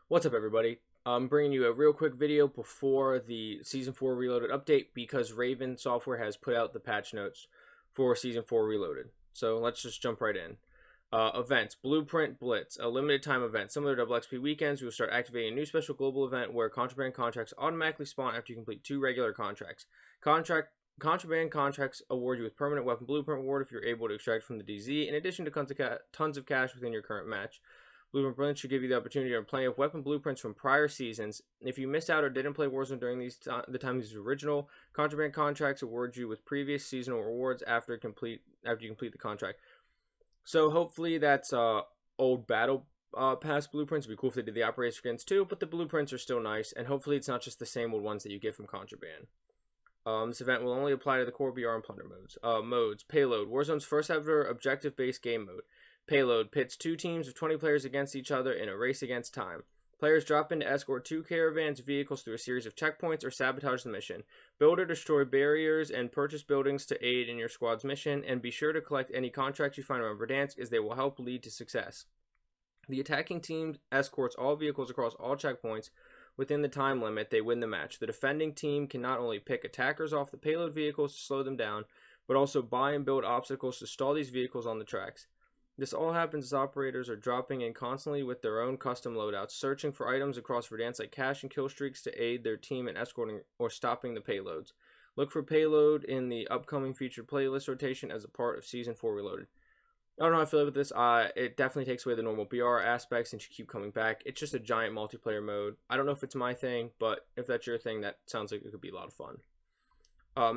What's up, everybody? I'm bringing you a real quick video before the Season 4 Reloaded update because Raven Software has put out the patch notes for Season 4 Reloaded. So let's just jump right in. Events, Blueprint Blitz, a limited time event. Similar to XP weekends, we will start activating a new special global event where contraband contracts automatically spawn after you complete 2 regular contracts. Contraband contracts award you with permanent weapon blueprint reward if you're able to extract from the DZ, in addition to tons of cash within your current match. Blueprint Brilliance should give you the opportunity to earn plenty of weapon blueprints from prior seasons. If you missed out or didn't play Warzone during the time these original contraband contracts award you with previous seasonal rewards after you complete the contract. So hopefully that's old battle pass blueprints. It'd be cool if they did the operator skins too, but the blueprints are still nice, and hopefully it's not just the same old ones that you get from contraband. This event will only apply to the core BR and plunder modes. Modes, Payload, Warzone's first ever objective-based game mode. Payload pits 2 teams of 20 players against each other in a race against time. Players drop in to escort 2 caravans vehicles through a series of checkpoints or sabotage the mission. Build or destroy barriers and purchase buildings to aid in your squad's mission, and be sure to collect any contracts you find around Verdansk as they will help lead to success. The attacking team escorts all vehicles across all checkpoints. Within the time limit, they win the match. The defending team can not only pick attackers off the payload vehicles to slow them down, but also buy and build obstacles to stall these vehicles on the tracks. This all happens as operators are dropping in constantly with their own custom loadouts, searching for items across Verdansk like cash and kill streaks to aid their team in escorting or stopping the payloads. Look for Payload in the upcoming featured playlist rotation as a part of Season 4 Reloaded. I don't know how I feel about this. It definitely takes away the normal BR aspects and should keep coming back. It's just a giant multiplayer mode. I don't know if it's my thing, but if that's your thing, that sounds like it could be a lot of fun.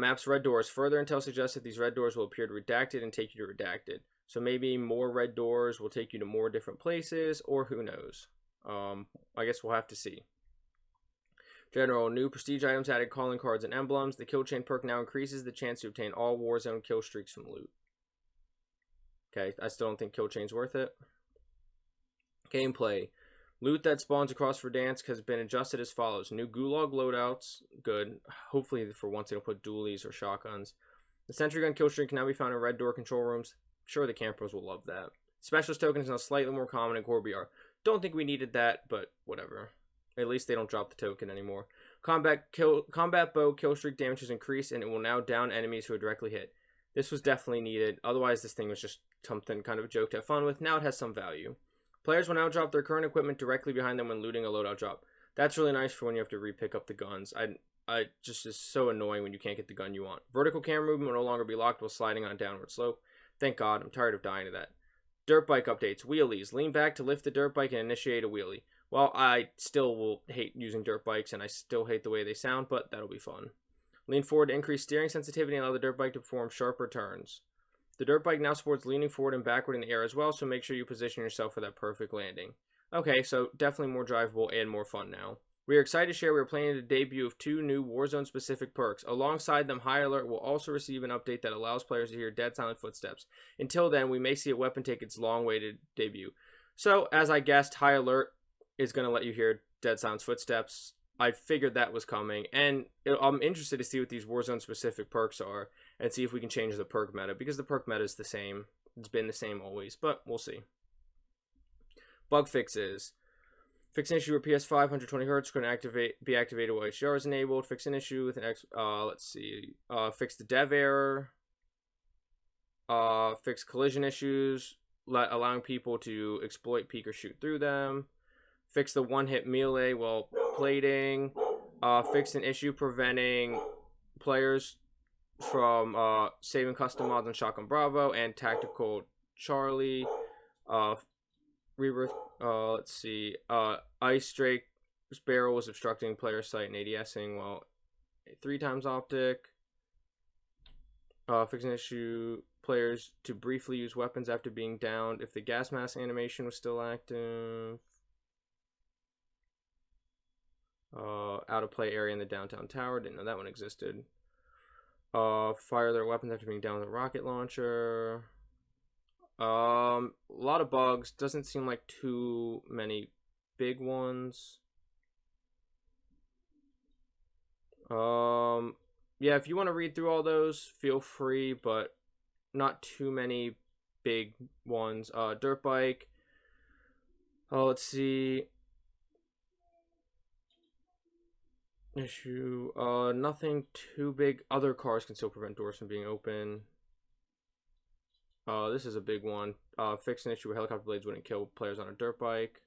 Maps Red Doors. Further intel suggests that these red doors will appear to Redacted and take you to Redacted. So maybe more red doors will take you to more different places, or who knows. I guess we'll have to see. General, new prestige items added, calling cards and emblems. The kill chain perk now increases the chance to obtain all Warzone kill streaks from loot. Okay, I still don't think kill chain's worth it. Gameplay. Loot that spawns across Verdansk has been adjusted as follows. New Gulag loadouts. Good. Hopefully for once they don't put dualies or shotguns. The sentry gun kill streak can now be found in red door control rooms. Sure, the campers will love that. Specialist token is now slightly more common in core BR. Don't think we needed that, but whatever. At least they don't drop the token anymore. Combat bow kill streak damage has increased, and it will now down enemies who are directly hit. This was definitely needed. Otherwise, this thing was just something kind of a joke to have fun with. Now it has some value. Players will now drop their current equipment directly behind them when looting a loadout drop. That's really nice for when you have to re-pick up the guns. I just is so annoying when you can't get the gun you want. Vertical camera movement will no longer be locked while sliding on a downward slope. Thank God, I'm tired of dying to that. Dirt bike updates. Wheelies. Lean back to lift the dirt bike and initiate a wheelie. Well, I still will hate using dirt bikes, and I still hate the way they sound, but that'll be fun. Lean forward to increase steering sensitivity and allow the dirt bike to perform sharper turns. The dirt bike now supports leaning forward and backward in the air as well, so make sure you position yourself for that perfect landing. Okay, so definitely more drivable and more fun now. We are excited to share we are planning the debut of 2 new Warzone-specific perks. Alongside them, High Alert will also receive an update that allows players to hear dead silent footsteps. Until then, we may see a weapon take its long-awaited debut. So, as I guessed, High Alert is going to let you hear dead silent footsteps. I figured that was coming, and I'm interested to see what these Warzone-specific perks are, and see if we can change the perk meta, because the perk meta is the same. It's been the same always, but we'll see. Bug fixes. Fix an issue where PS5 120 Hz can be activated while HDR is enabled. Fix an issue with an fix the dev error. Fix collision issues, allowing people to exploit, peek, or shoot through them. Fix the one-hit melee while plating. Fix an issue preventing players from saving custom mods on Shotgun Bravo and Tactical Charlie. Ice Drake barrel was obstructing player sight and ADSing while 3 times optic. Fix an issue players to briefly use weapons after being downed if the gas mask animation was still active. Out of play area in the downtown tower. Didn't know that one existed. Fire their weapons after being down with a rocket launcher. A lot of bugs. Doesn't seem like too many big ones. Yeah, if you want to read through all those, feel free, but not too many big ones. Dirt bike. Let's see. issue. Nothing too big. Other cars can still prevent doors from being open. This is a big one. Fix an issue where helicopter blades wouldn't kill players on a dirt bike.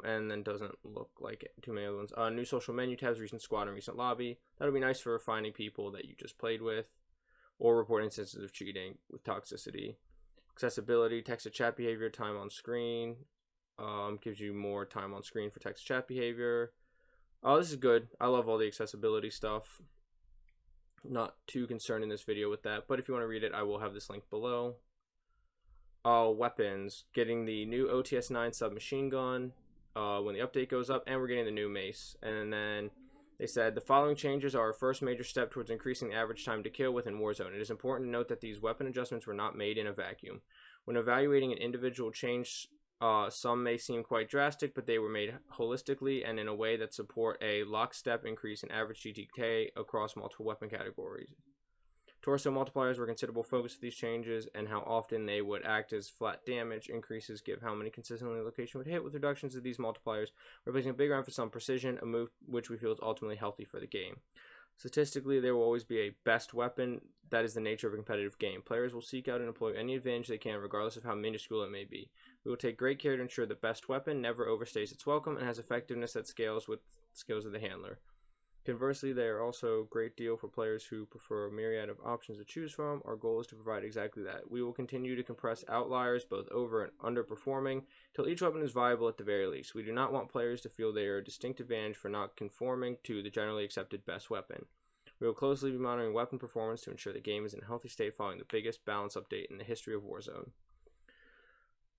And then doesn't look like too many other ones. New social menu tabs, recent squad, and recent lobby. That'll be nice for finding people that you just played with, or report instances of cheating with toxicity. Accessibility, text to chat behavior, time on screen. Gives you more time on screen for text to chat behavior. Oh, this is good. I love all the accessibility stuff. Not too concerned in this video with that, but if you want to read it, I will have this link below. Weapons, getting the new OTS-9 submachine gun when the update goes up, and we're getting the new mace. And then they said the following changes are our first major step towards increasing the average time to kill within Warzone. It is important to note that these weapon adjustments were not made in a vacuum. When evaluating an individual change, some may seem quite drastic, but they were made holistically and in a way that support a lockstep increase in average GTK across multiple weapon categories. Torso multipliers were considerable focus of these changes, and how often they would act as flat damage increases give how many consistently the location would hit. With reductions of these multipliers, replacing a bigger emphasis on precision, a move which we feel is ultimately healthy for the game. Statistically, there will always be a best weapon. That is the nature of a competitive game. Players will seek out and employ any advantage they can, regardless of how minuscule it may be. We will take great care to ensure the best weapon never overstays its welcome and has effectiveness that scales with skills of the handler. Conversely, they are also a great deal for players who prefer a myriad of options to choose from. Our goal is to provide exactly that. We will continue to compress outliers, both over and underperforming, till each weapon is viable at the very least. We do not want players to feel they are a distinct advantage for not conforming to the generally accepted best weapon. We will closely be monitoring weapon performance to ensure the game is in a healthy state following the biggest balance update in the history of Warzone.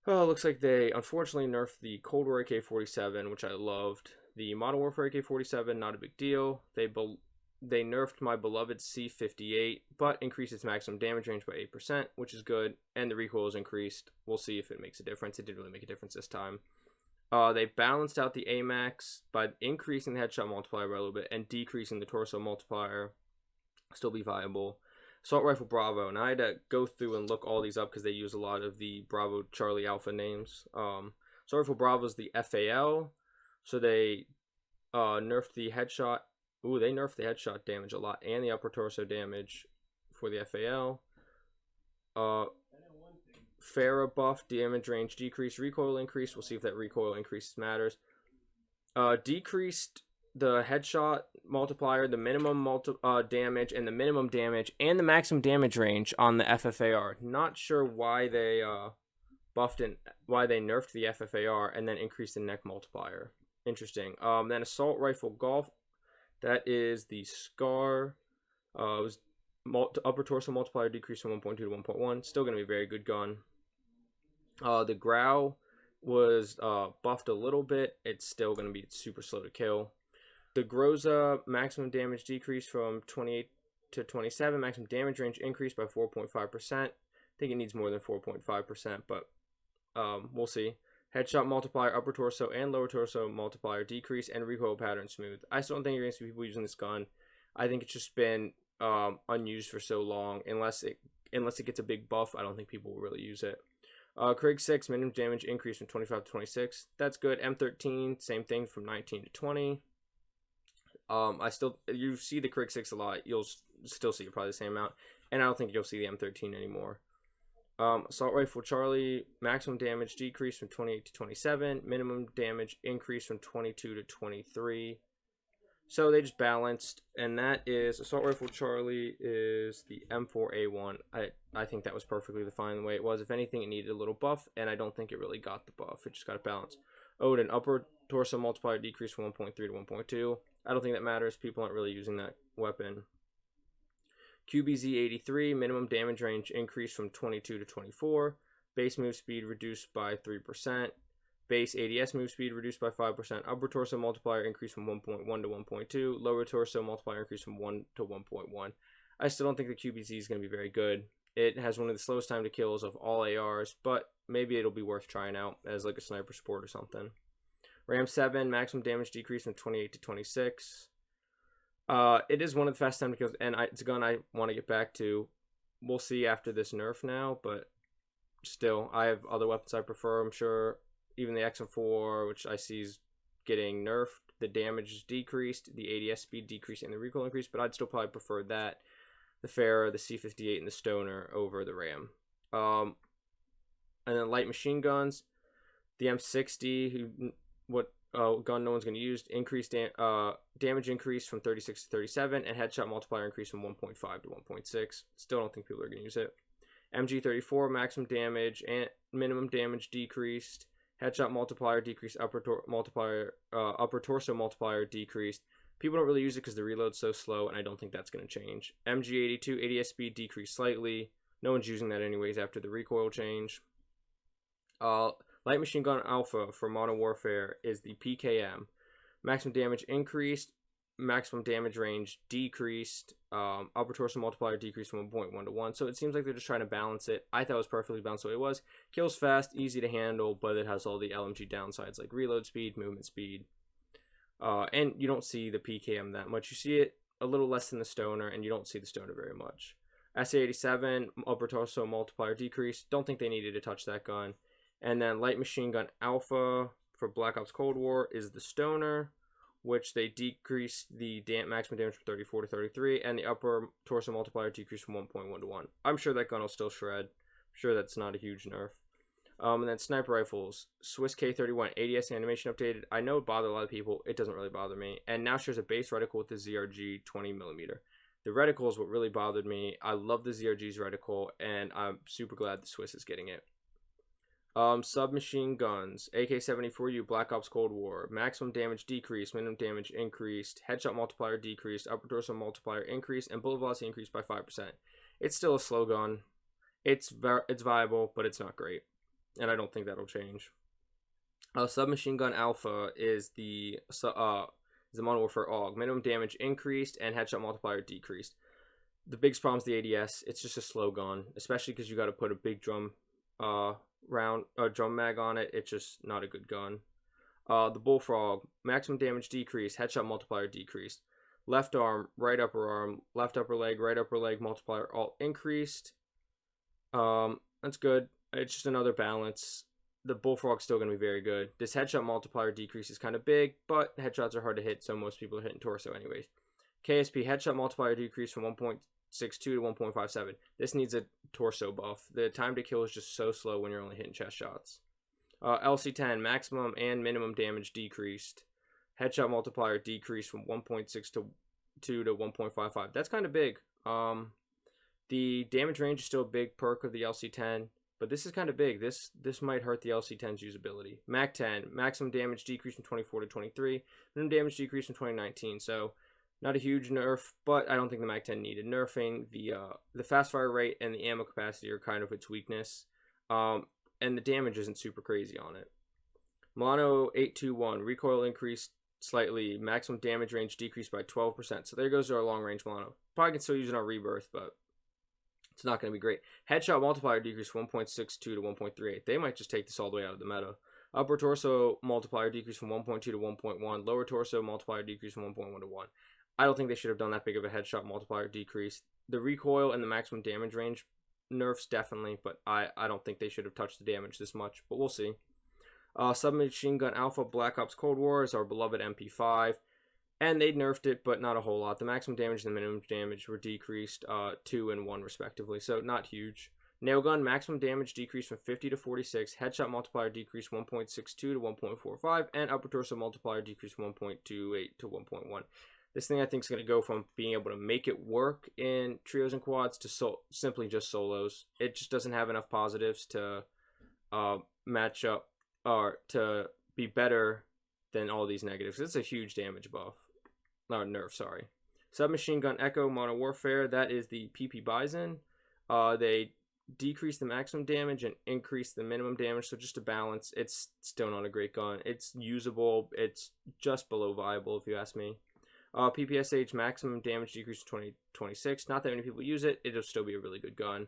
Oh, looks like they unfortunately nerfed the Cold War AK-47, which I loved. The Modern Warfare AK-47, not a big deal. They nerfed my beloved C-58, but increased its maximum damage range by 8%, which is good, and the recoil is increased. We'll see if it makes a difference. It didn't really make a difference this time. They balanced out the AMAX by increasing the headshot multiplier by a little bit and decreasing the torso multiplier. Still be viable. Assault Rifle Bravo. Now I had to go through and look all these up because they use a lot of the Bravo Charlie Alpha names. Assault Rifle Bravo is the FAL. So they nerfed the headshot. Ooh, they nerfed the headshot damage a lot and the upper torso damage for the FAL. Farah buff, damage range decrease, recoil increase. We'll see if that recoil increase matters. Decreased the headshot multiplier, the minimum damage, and the minimum damage, and the maximum damage range on the FFAR. Not sure why they buffed and why they nerfed the FFAR and then increased the neck multiplier. Interesting. Then Assault Rifle Golf. That is the SCAR. It was upper torso multiplier decreased from 1.2 to 1.1. Still going to be a very good gun. The Grau was buffed a little bit. It's still going to be super slow to kill. The Groza maximum damage decreased from 28 to 27. Maximum damage range increased by 4.5%. I think it needs more than 4.5%, but we'll see. Headshot multiplier, upper torso and lower torso multiplier decrease, and recoil pattern smooth. I still don't think you're going to see people using this gun. I think it's just been unused for so long. Unless it gets a big buff, I don't think people will really use it. Krig 6, minimum damage increase from 25 to 26. That's good. M13, same thing from 19 to 20. You see the Krig 6 a lot. You'll still see probably the same amount. And I don't think you'll see the M13 anymore. Assault Rifle Charlie, maximum damage decrease from 28 to 27. Minimum damage increase from 22 to 23. So they just balanced, and that is Assault Rifle Charlie is the M4A1. I think that was perfectly defined the way it was. If anything, it needed a little buff, and I don't think it really got the buff. It just got a balance. Odin, upper torso multiplier decrease from 1.3 to 1.2. I don't think that matters. People aren't really using that weapon. QBZ 83, minimum damage range increased from 22 to 24. Base move speed reduced by 3%. Base ADS move speed reduced by 5%. Upper torso multiplier increased from 1.1 to 1.2. Lower torso multiplier increased from 1 to 1.1. I still don't think the QBZ is going to be very good. It has one of the slowest time to kills of all ARs, but maybe it'll be worth trying out as like a sniper support or something. Ram 7, maximum damage decrease from 28 to 26. It is one of the fastest time to kills, and it's a gun I want to get back to. We'll see after this nerf now, but still, I have other weapons I prefer, I'm sure. even the XM4, which I see is getting nerfed. The damage is decreased, the ADS speed decreased, and the recoil increased, but I'd still probably prefer that, the Farah, the C58, and the Stoner over the Ram. And then light machine guns, the M60, gun no one's going to use, damage increase from 36 to 37, and headshot multiplier increase from 1.5 to 1.6. Still don't think people are going to use it. MG34, maximum damage and minimum damage decreased. Headshot multiplier decreased. Upper torso multiplier decreased. People don't really use it because the reload's so slow, and I don't think that's going to change. MG82, ADS speed decreased slightly. No one's using that anyways after the recoil change. Light machine gun alpha for Modern Warfare is the PKM. Maximum damage increased. Maximum damage range decreased. Upper torso multiplier decreased from 1.1 to 1. So it seems like they're just trying to balance it. I thought it was perfectly balanced the way it was. Kills fast, easy to handle, but it has all the LMG downsides like reload speed, movement speed. And you don't see the PKM that much. You see it a little less than the Stoner, and you don't see the Stoner very much. SA87, upper torso multiplier decrease. Don't think they needed to touch that gun. And then light machine gun alpha for Black Ops Cold War is the Stoner, which they decreased the maximum damage from 34 to 33, and the upper torso multiplier decreased from 1.1 to 1. I'm sure that gun will still shred. I'm sure that's not a huge nerf. And then sniper rifles, Swiss K31, ADS animation updated. I know it bothered a lot of people. It doesn't really bother me. And now shares a base reticle with the ZRG 20mm. The reticle is what really bothered me. I love the ZRG's reticle, and I'm super glad the Swiss is getting it. Submachine guns, AK-74U, Black Ops Cold War, maximum damage decreased, minimum damage increased, headshot multiplier decreased, upper torso multiplier increased, and bullet velocity increased by 5%. It's still a slow gun. It's viable, but it's not great, and I don't think that'll change. Submachine gun alpha is the Modern Warfare AUG. Minimum damage increased and headshot multiplier decreased. The biggest problem is the ADS. It's just a slow gun, especially because you got to put a big drum drum mag on it. It's just not a good gun. The Bullfrog, maximum damage decreased, headshot multiplier decreased. Left arm, right upper arm, left upper leg, right upper leg multiplier all increased. That's good. It's just another balance. The Bullfrog's still going to be very good. This headshot multiplier decrease is kind of big, but headshots are hard to hit, so most people are hitting torso anyways. KSP, headshot multiplier decrease from 1.62 to 1.57. This needs a torso buff. The time to kill is just so slow when you're only hitting chest shots. LC10, maximum and minimum damage decreased. Headshot multiplier decreased from 1.62 to 1.55. That's kind of big. The damage range is still a big perk of the LC10, but this is kind of big. This might hurt the LC10's usability. MAC-10, maximum damage decreased from 24 to 23. Minimum damage decreased from 2019. So not a huge nerf, but I don't think the MAC-10 needed nerfing. The fast fire rate and the ammo capacity are kind of its weakness. And the damage isn't super crazy on it. Milano 821, recoil increased slightly. Maximum damage range decreased by 12%. So there goes our long range Milano. Probably can still use it on Rebirth, but it's not going to be great. Headshot multiplier decreased from 1.62 to 1.38. They might just take this all the way out of the meta. Upper torso multiplier decreased from 1.2 to 1.1. Lower torso multiplier decreased from 1.1 to 1. I don't think they should have done that big of a headshot multiplier decrease. The recoil and the maximum damage range nerfs definitely, but I don't think they should have touched the damage this much, but we'll see. Submachine gun alpha, Black Ops Cold War is our beloved MP5. And they nerfed it, but not a whole lot. The maximum damage and the minimum damage were decreased 2 and 1 respectively, so not huge. Nailgun, maximum damage decreased from 50 to 46. Headshot multiplier decreased 1.62 to 1.45. And upper torso multiplier decreased 1.28 to 1.1. This thing I think is going to go from being able to make it work in trios and quads to simply just solos. It just doesn't have enough positives to match up or to be better than all these negatives. It's a huge damage buff. Nerf, sorry. Submachine gun Echo, Modern Warfare, that is the PP Bison. They decrease the maximum damage and increase the minimum damage, so just to balance, it's still not a great gun. It's usable, it's just below viable if you ask me. PPSH, maximum damage decrease to 2026. Not that many people use it, it'll still be a really good gun.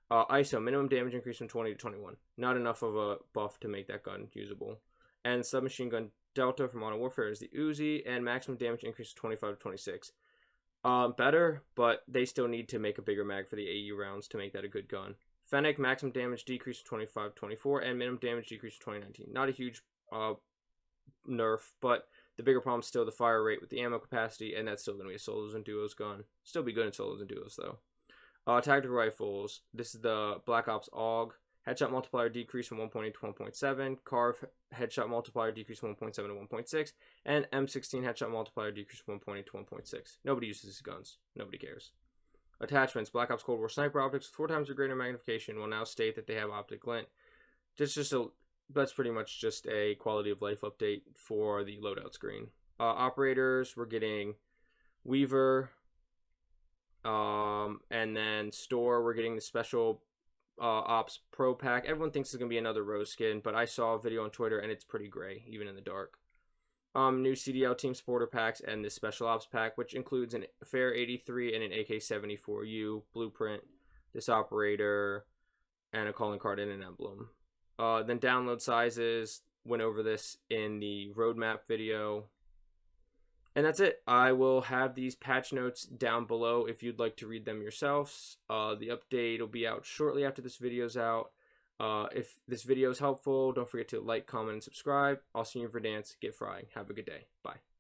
ISO, minimum damage increase from 20 to 21. Not enough of a buff to make that gun usable. And submachine gun Delta from Modern Warfare is the Uzi, and maximum damage increase to 25 to 26. Better, but they still need to make a bigger mag for the AU rounds to make that a good gun. Fennec, maximum damage decrease from 25-24, and minimum damage decrease from 2019. Not a huge nerf, but the bigger problem is still the fire rate with the ammo capacity, and that's still going to be a solos and duos gun. Still be good in solos and duos, though. Tactical rifles. This is the Black Ops AUG. Headshot multiplier decrease from 1.8 to 1.7. Carve headshot multiplier decrease from 1.7 to 1.6. And M16 headshot multiplier decrease from 1.8 to 1.6. Nobody uses these guns. Nobody cares. Attachments. Black Ops Cold War sniper optics with 4 times the greater magnification will now state that they have optic glint. That's pretty much just a quality of life update for the loadout screen. Operators, we're getting Weaver. And then store, we're getting the special Ops Pro pack. Everyone thinks it's going to be another rose skin, but I saw a video on Twitter and it's pretty gray, even in the dark. New CDL team supporter packs and the special ops pack, which includes an Fair 83 and an AK-74U blueprint, this operator, and a calling card and an emblem. Then download sizes, went over this in the roadmap video. And that's it. I will have these patch notes down below if you'd like to read them yourselves. The update will be out shortly after this video's out. If this video is helpful, don't forget to like, comment, and subscribe. I'll see you for dance. Get frying. Have a good day. Bye.